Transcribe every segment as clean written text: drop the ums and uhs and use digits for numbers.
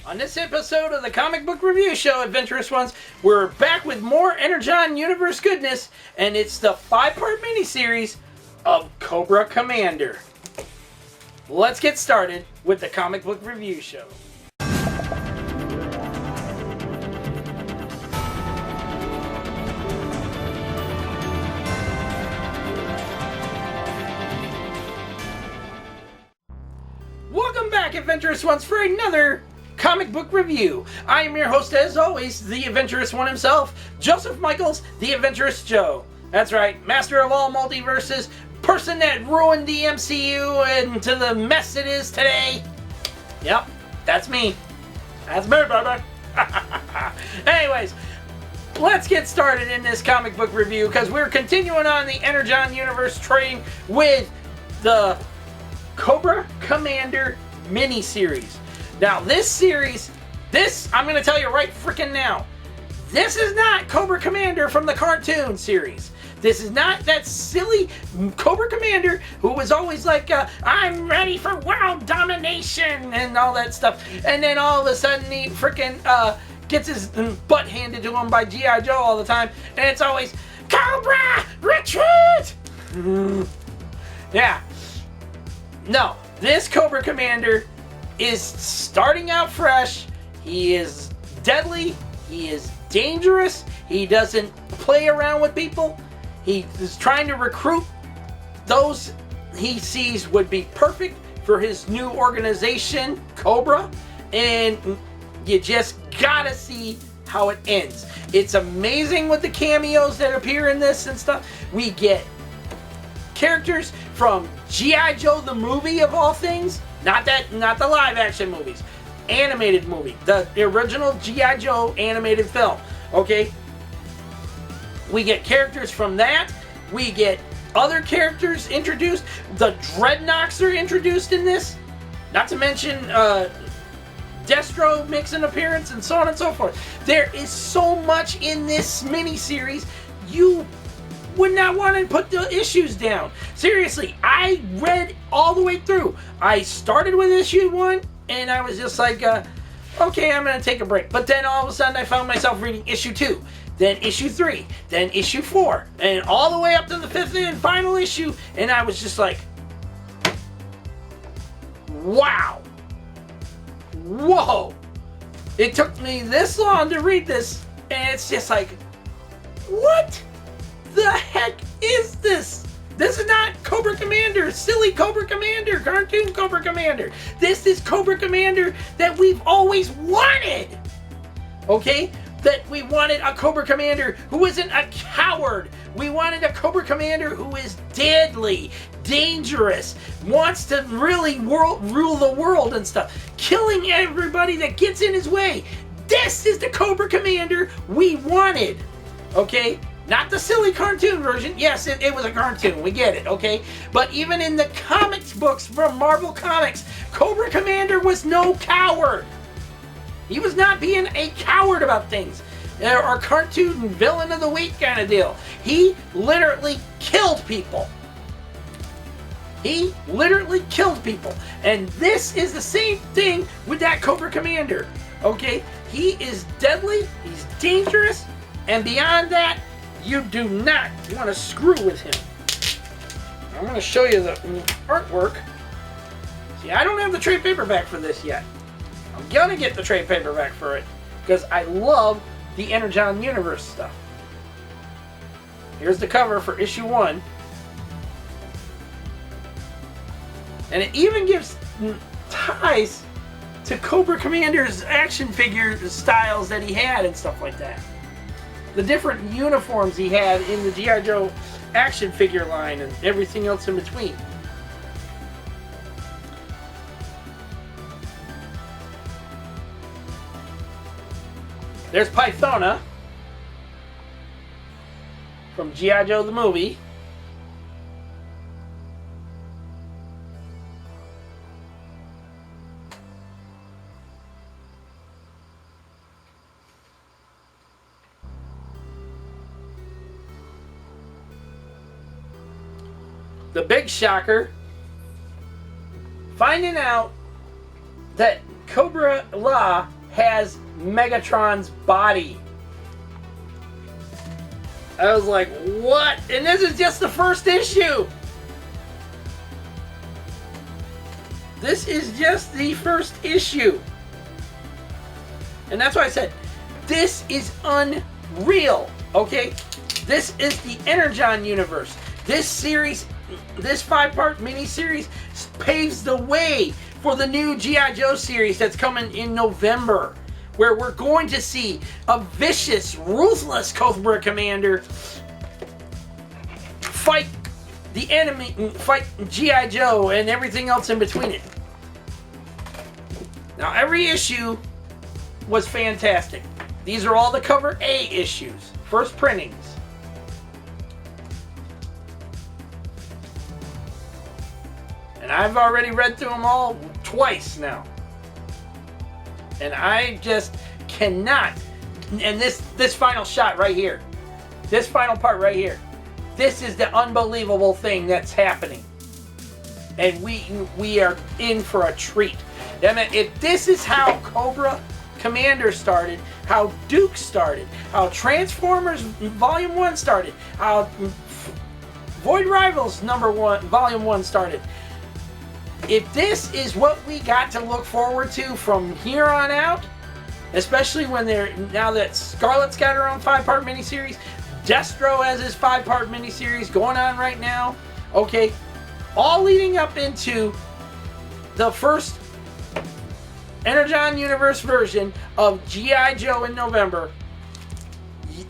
On this episode of the comic book review show, Adventurous Ones, we're back with more Energon universe goodness, and it's the 5-part miniseries of Cobra Commander. Let's get started with the comic book review show. Welcome back, Adventurous Ones, for another comic book review. I am your host, as always, the Adventurous One himself, Joseph Michaels, the Adventurous Joe. That's right, master of all multiverses, person that ruined the MCU into the mess it is today. Yep, that's me. That's me, baby. Anyways, let's get started in this comic book review, because we're continuing on the Energon universe train with the Cobra Commander miniseries. Now, this series, I'm going to tell you right freaking now, this is not Cobra Commander from the cartoon series. This is not that silly Cobra Commander who was always like, I'm ready for world domination and all that stuff. And then all of a sudden he freaking gets his butt handed to him by G.I. Joe all the time. And it's always, Cobra, retreat! Yeah. No, this Cobra Commander is starting out fresh. He is deadly. He is dangerous. He doesn't play around with people. He is trying to recruit those he sees would be perfect for his new organization, Cobra. And you just gotta see how it ends. It's amazing with the cameos that appear in this and stuff. We get characters from G.I. Joe the movie, of all things. Not the live action movies. Animated movie. The original G.I. Joe animated film. Okay? We get characters from that. We get other characters introduced. The Dreadnoks are introduced in this. Not to mention Destro makes an appearance and so on and so forth. There is so much in this miniseries. You would not want to put the issues down. Seriously, I read all the way through. I started with issue 1, and I was just like, okay, I'm going to take a break. But then all of a sudden I found myself reading issue 2, then issue 3, then issue 4, and all the way up to the 5th and final issue, and I was just like, wow. Whoa. It took me this long to read this, and it's just like, what the heck is this? This is not Cobra Commander, silly Cobra Commander, cartoon Cobra Commander. This is Cobra Commander that we've always wanted. Okay? That we wanted a Cobra Commander who isn't a coward. We wanted a Cobra Commander who is deadly, dangerous, wants to really rule the world and stuff, killing everybody that gets in his way. This is the Cobra Commander we wanted. Okay? Not the silly cartoon version. Yes, it was a cartoon. We get it, okay? But even in the comics books from Marvel Comics, Cobra Commander was no coward. He was not being a coward about things. Or cartoon villain of the week kind of deal. He literally killed people. He literally killed people. And this is the same thing with that Cobra Commander, okay? He is deadly, he's dangerous, and beyond that, you do not want to screw with him. I'm going to show you the artwork. See, I don't have the trade paperback for this yet. I'm going to get the trade paperback for it because I love the Energon universe stuff. Here's the cover for issue 1. And it even gives ties to Cobra Commander's action figure styles that he had and stuff like that. The different uniforms he had in the G.I. Joe action figure line and everything else in between. There's Pythona from G.I. Joe the movie. The big shocker, finding out that Cobra La has Megatron's body. I was like, what? And this is just the first issue. This is just the first issue. And that's why I said, this is unreal, okay? This is the Energon universe. This series, this 5-part miniseries paves the way for the new G.I. Joe series that's coming in November, where we're going to see a vicious, ruthless Cobra Commander fight the enemy, fight G.I. Joe and everything else in between it. Now, every issue was fantastic. These are all the cover A issues, first printings. And I've already read through them all twice now. And I just cannot. And this final shot right here, this final part right here, this is the unbelievable thing that's happening. And we are in for a treat. I mean, if this is how Cobra Commander started, how Duke started, how Transformers Volume 1 started, how Void Rivals Volume 1 started, if this is what we got to look forward to from here on out, especially when now that Scarlet's got her own 5-part miniseries, Destro has his 5-part miniseries going on right now, okay, all leading up into the first Energon Universe version of G.I. Joe in November.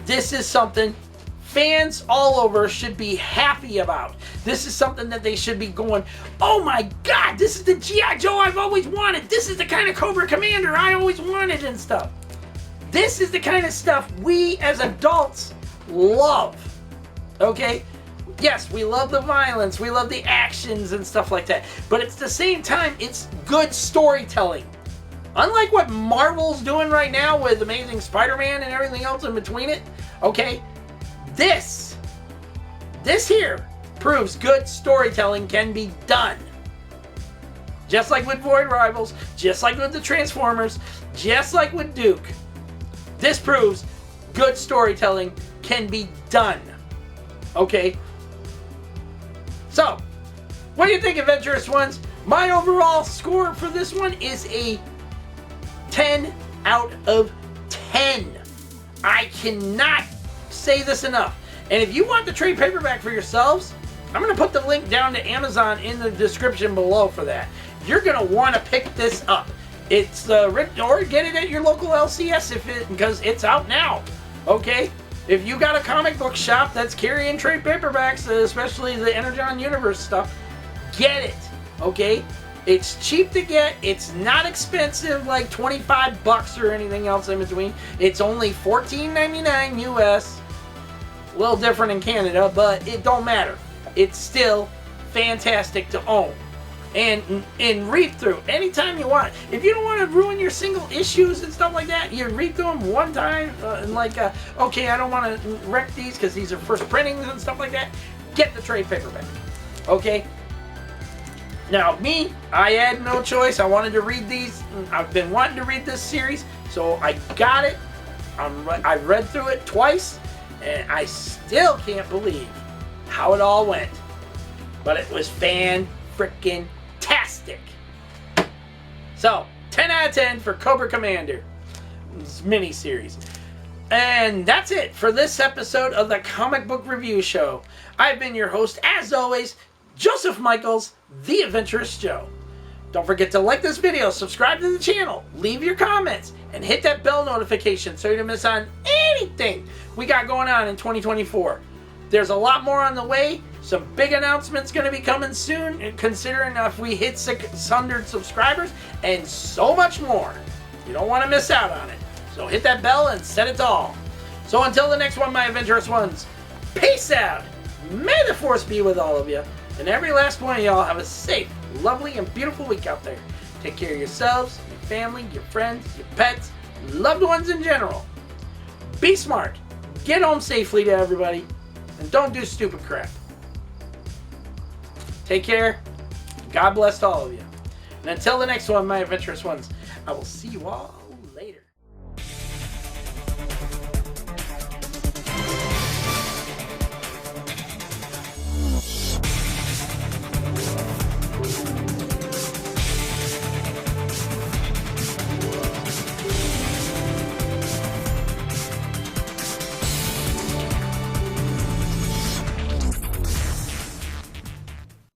This is something fans all over should be happy about. This is something that they should be going, oh my god, this is the G.I. Joe I've always wanted. This is the kind of Cobra Commander I always wanted and stuff. This is the kind of stuff we as adults love. Okay? Yes, we love the violence, we love the actions and stuff like that. But at the same time, it's good storytelling. Unlike what Marvel's doing right now with Amazing Spider-Man and everything else in between it, okay, this here proves good storytelling can be done. Just like with Void Rivals, just like with the Transformers, just like with Duke. This proves good storytelling can be done. Okay? So, what do you think, Adventurous Ones? My overall score for this one is a 10 out of 10. I cannot say this enough. And if you want the trade paperback for yourselves, I'm going to put the link down to Amazon in the description below for that. You're going to want to pick this up. It's or get it at your local LCS because it's out now. Okay? If you got a comic book shop that's carrying trade paperbacks, especially the Energon Universe stuff, get it. Okay? It's cheap to get. It's not expensive, like $25 or anything else in between. It's only $14.99 US. A little different in Canada, but it don't matter. It's still fantastic to own and read through anytime you want. If you don't want to ruin your single issues and stuff like that, you read through them one time and okay, I don't want to wreck these because these are first printings and stuff like that. Get the trade paperback. Okay? Now, I had no choice. I wanted to read these. I've been wanting to read this series, so I got it. I read through it twice, and I still can't believe how it all went. But it was fan-frickin-tastic. So, 10 out of 10 for Cobra Commander miniseries. And that's it for this episode of the Comic Book Review Show. I've been your host, as always, Joseph Michaels, the Adventurous Joe. Don't forget to like this video, subscribe to the channel, leave your comments, and hit that bell notification so you don't miss on anything we got going on in 2024. There's a lot more on the way. Some big announcements going to be coming soon, considering if we hit 600 subscribers, and so much more. You don't want to miss out on it. So hit that bell and set it to all. So until the next one, my Adventurous Ones, peace out. May the Force be with all of you. And every last one of y'all have a safe, lovely, and beautiful week out there. Take care of yourselves, your family, your friends, your pets, loved ones in general. Be smart. Get home safely to everybody. And don't do stupid crap. Take care. God bless all of you. And until the next one, my Adventurous Ones, I will see you all later.